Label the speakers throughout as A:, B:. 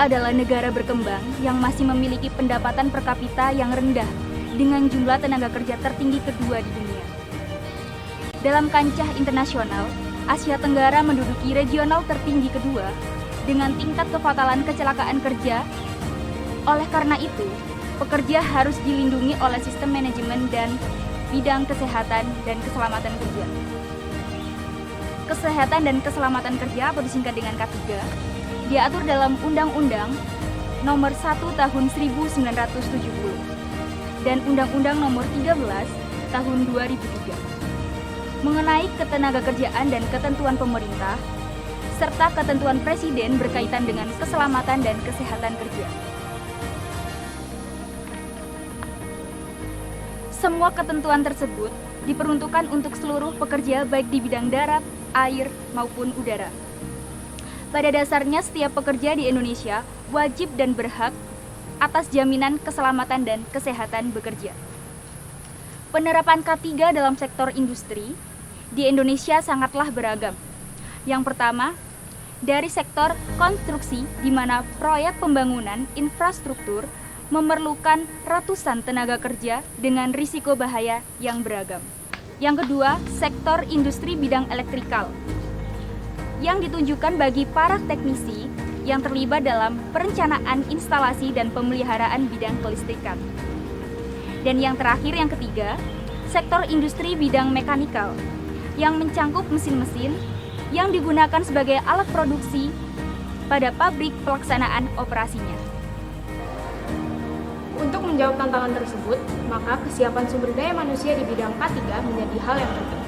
A: Indonesia adalah negara berkembang yang masih memiliki pendapatan per kapita yang rendah dengan jumlah tenaga kerja tertinggi kedua di dunia. Dalam kancah internasional, Asia Tenggara menduduki regional tertinggi kedua dengan tingkat kefatalan kecelakaan kerja. Oleh karena itu, pekerja harus dilindungi oleh sistem manajemen dan bidang kesehatan dan keselamatan kerja. Kesehatan dan keselamatan kerja atau disingkat dengan K3 diatur dalam Undang-Undang Nomor 1 Tahun 1970 dan Undang-Undang Nomor 13 Tahun 2003 mengenai ketenagakerjaan dan ketentuan pemerintah serta ketentuan presiden berkaitan dengan keselamatan dan kesehatan kerja. Semua ketentuan tersebut diperuntukkan untuk seluruh pekerja baik di bidang darat, air, maupun udara. Pada dasarnya, setiap pekerja di Indonesia wajib dan berhak atas jaminan keselamatan dan kesehatan bekerja. Penerapan K3 dalam sektor industri di Indonesia sangatlah beragam. Yang pertama, dari sektor konstruksi di mana proyek pembangunan infrastruktur memerlukan ratusan tenaga kerja dengan risiko bahaya yang beragam. Yang kedua, sektor industri bidang elektrikal yang ditunjukkan bagi para teknisi yang terlibat dalam perencanaan instalasi dan pemeliharaan bidang kelistrikan. Dan yang terakhir, yang ketiga, sektor industri bidang mekanikal yang mencangkup mesin-mesin yang digunakan sebagai alat produksi pada pabrik pelaksanaan operasinya.
B: Untuk menjawab tantangan tersebut, maka kesiapan sumber daya manusia di bidang K3 menjadi hal yang penting.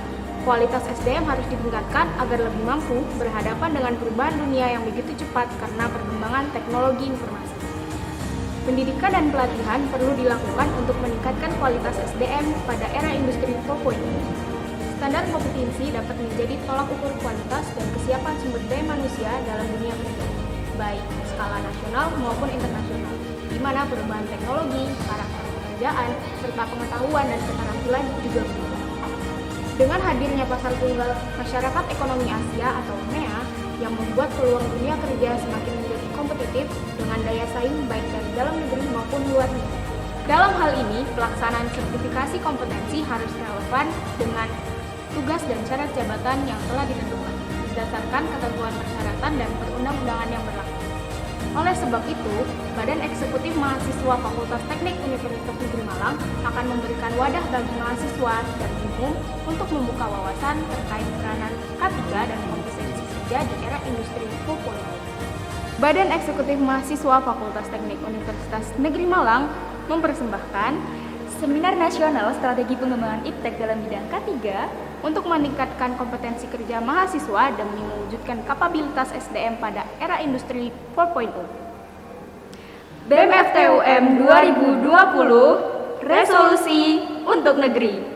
B: Kualitas SDM harus ditingkatkan agar lebih mampu berhadapan dengan perubahan dunia yang begitu cepat karena perkembangan teknologi informasi. Pendidikan dan pelatihan perlu dilakukan untuk meningkatkan kualitas SDM pada era industri 4.0. Standar kompetensi dapat menjadi tolak ukur kualitas dan kesiapan sumber daya manusia dalam dunia kerja, baik skala nasional maupun internasional, di mana perubahan teknologi, karakter pekerjaan, serta pengetahuan dan keterampilan juga berubah. Dengan hadirnya pasar tunggal masyarakat ekonomi Asia atau MEA yang membuat peluang dunia kerja semakin menjadi kompetitif dengan daya saing baik dari dalam negeri maupun luar negeri. Dalam hal ini, pelaksanaan sertifikasi kompetensi harus relevan dengan tugas dan syarat jabatan yang telah ditentukan berdasarkan ketentuan persyaratan dan perundang-undangan yang berlaku. Oleh sebab itu, Badan Eksekutif Mahasiswa Fakultas Teknik Universitas Negeri Malang akan memberikan wadah bagi mahasiswa dan umum untuk membuka wawasan terkait peranan K3 dan kompetensi kerja di era industri 4.0. Badan Eksekutif Mahasiswa Fakultas Teknik Universitas Negeri Malang mempersembahkan Seminar Nasional Strategi Pengembangan Iptek dalam bidang K3 untuk meningkatkan kompetensi kerja mahasiswa demi mewujudkan kapabilitas SDM pada era industri 4.0. BEM FTUM 2020, resolusi untuk negeri.